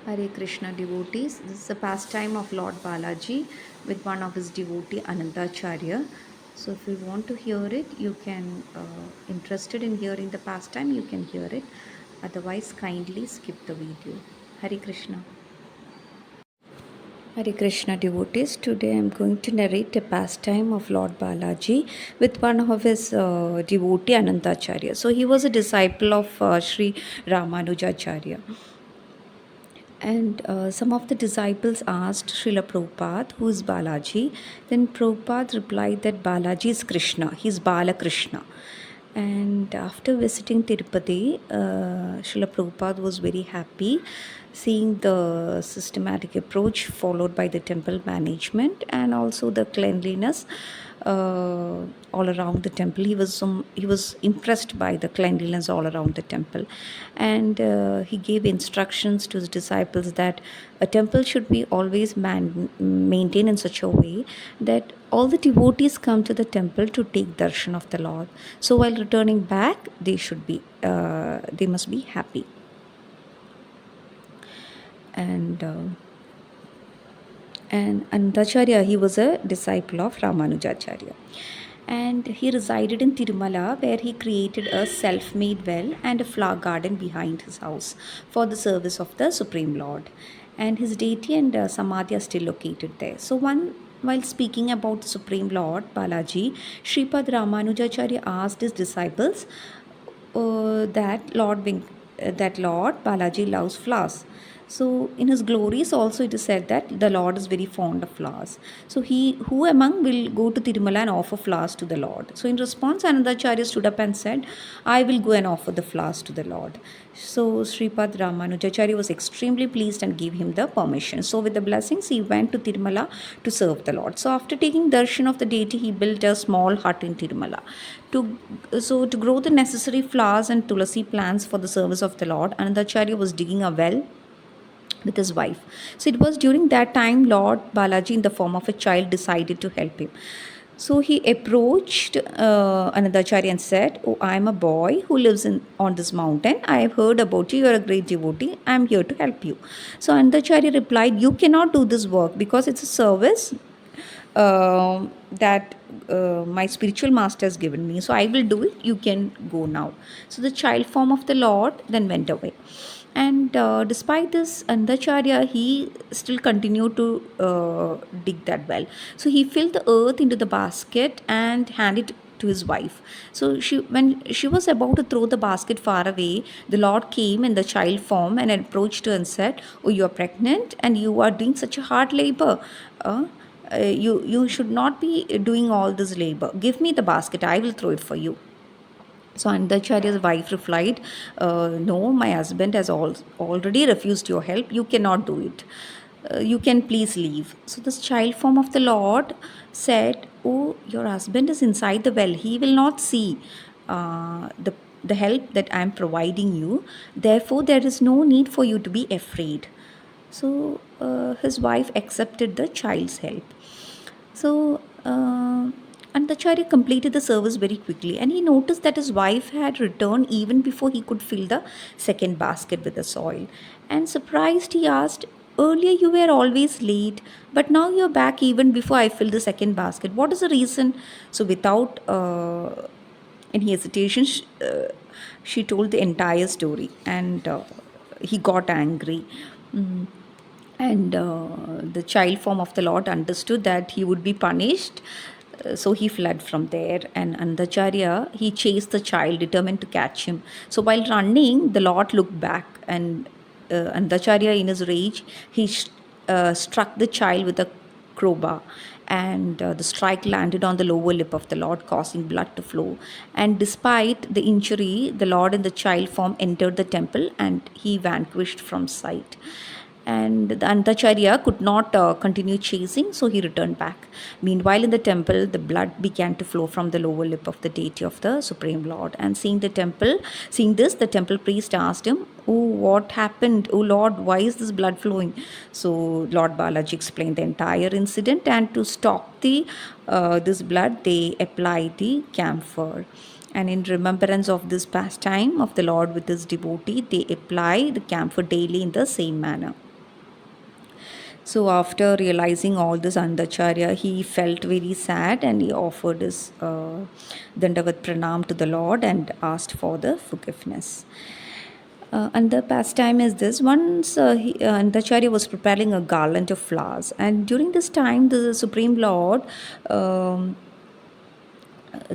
Hare Krishna devotees. This is a pastime of Lord Balaji with one of his devotee Anantacharya. So if you want to hear it, you can, interested in hearing the pastime, you can hear it. Otherwise, kindly skip the video. Hare Krishna. Hare Krishna devotees. Today I am going to narrate a pastime of Lord Balaji with one of his devotee Anantacharya. So he was a disciple of Sri Ramanujacharya. And some of the disciples asked Srila Prabhupada, who is Balaji? Then Prabhupada replied that Balaji is Krishna, he is Bala Krishna. And after visiting Tirupati, Srila Prabhupada was very happy seeing the systematic approach followed by the temple management and also the cleanliness all around the temple. He was impressed by the cleanliness all around the temple, and he gave instructions to his disciples that a temple should be always maintained in such a way that all the devotees come to the temple to take darshan of the Lord. So while returning back, they must be happy. And Anantacharya, he was a disciple of Ramanujacharya. And he resided in Tirumala, where he created a self-made well and a flower garden behind his house for the service of the Supreme Lord. And his deity and samadhi are still located there. So while speaking about the Supreme Lord, Balaji, Sripad Ramanujacharya asked his disciples that Lord Balaji loves flowers. So in his glories also it is said that the Lord is very fond of flowers. So who among will go to Tirumala and offer flowers to the Lord? So in response, Anandacharya stood up and said, I will go and offer the flowers to the Lord. So Sripad Ramanujacharya was extremely pleased and gave him the permission. So with the blessings, he went to Tirumala to serve the Lord. So after taking darshan of the deity, he built a small hut in Tirumala. To grow the necessary flowers and tulasi plants for the service of the Lord, Anandacharya was digging a well with his wife. So it was during that time Lord Balaji, in the form of a child, decided to help him. So he approached Anandacharya and said, Oh, I am a boy who lives on this mountain. I have heard about you. You are a great devotee. I am here to help you. So Anandacharya replied, You cannot do this work because it's a service that my spiritual master has given me. So I will do it. You can go now. So the child form of the Lord then went away. And despite this, Andacharya, he still continued to dig that well. So he filled the earth into the basket and handed it to his wife. So when she was about to throw the basket far away, the Lord came in the child form and approached her and said, Oh, you are pregnant and you are doing such a hard labor. You should not be doing all this labor. Give me the basket, I will throw it for you. So Andacharya's wife replied, No, my husband has already refused your help. You cannot do it. You can please leave. So this child form of the Lord said, Oh, your husband is inside the well. He will not see the help that I am providing you. Therefore, there is no need for you to be afraid. So his wife accepted the child's help. So Antacharya completed the service very quickly, and he noticed that his wife had returned even before he could fill the second basket with the soil. And surprised, he asked, Earlier you were always late, but now you're back even before I fill the second basket. What is the reason? So, without any hesitation, she told the entire story, and he got angry. Mm. And the child form of the Lord understood that he would be punished. So he fled from there, and Andacharya, he chased the child, determined to catch him. So while running, the Lord looked back, and Andacharya, in his rage, he struck the child with a crowbar, and the strike landed on the lower lip of the Lord, causing blood to flow. And despite the injury, the Lord in the child form entered the temple, and he vanquished from sight. And the Antacharya could not continue chasing, so he returned back. Meanwhile, in the temple, the blood began to flow from the lower lip of the deity of the Supreme Lord. And seeing this, the temple priest asked him, Oh, what happened? Oh Lord, why is this blood flowing? So Lord Balaji explained the entire incident, and to stop this blood, they applied the camphor. And in remembrance of this pastime of the Lord with his devotee, they apply the camphor daily in the same manner. So after realizing all this, Andacharya, he felt very sad and he offered his Dandavat Pranam to the Lord and asked for the forgiveness. And the pastime is this. Once Andacharya was preparing a garland of flowers, and during this time, the Supreme Lord, um,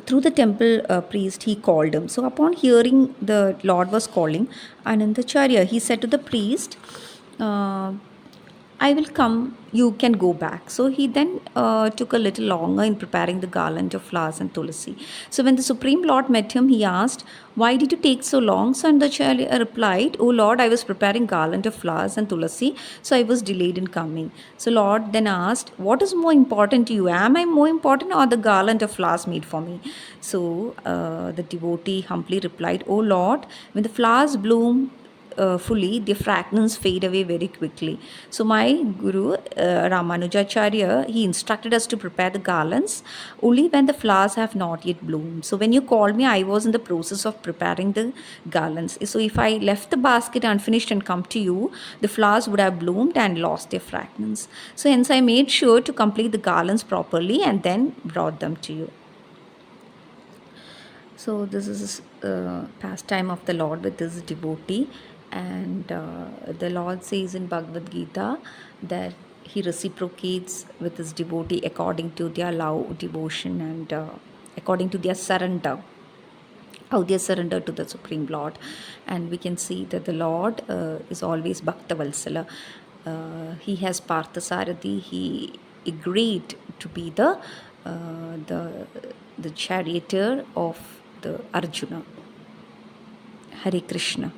through the temple priest, he called him. So upon hearing the Lord was calling Anandacharya, he said to the priest, uh, I will come, you can go back. So he then took a little longer in preparing the garland of flowers and tulasi. So when the Supreme Lord met him, he asked, why did you take so long? So Andacharya replied, oh Lord, I was preparing garland of flowers and tulasi, so I was delayed in coming. So Lord then asked, what is more important to you? Am I more important or the garland of flowers made for me? So the devotee humbly replied, oh Lord, when the flowers bloom, fully, the fragrance fade away very quickly. So my guru, Ramanujacharya, he instructed us to prepare the garlands only when the flowers have not yet bloomed. So when you called me, I was in the process of preparing the garlands. So if I left the basket unfinished and come to you, the flowers would have bloomed and lost their fragrance. So hence I made sure to complete the garlands properly and then brought them to you. So this is pastime of the Lord with his devotee, and the Lord says in Bhagavad Gita that he reciprocates with his devotee according to their love, devotion, and according to their surrender, how they surrender to the Supreme Lord. And we can see that the Lord is always bhakta vatsala. He has Parthasarathi. He agreed to be the the charioteer of the Arjuna. Hare Krishna.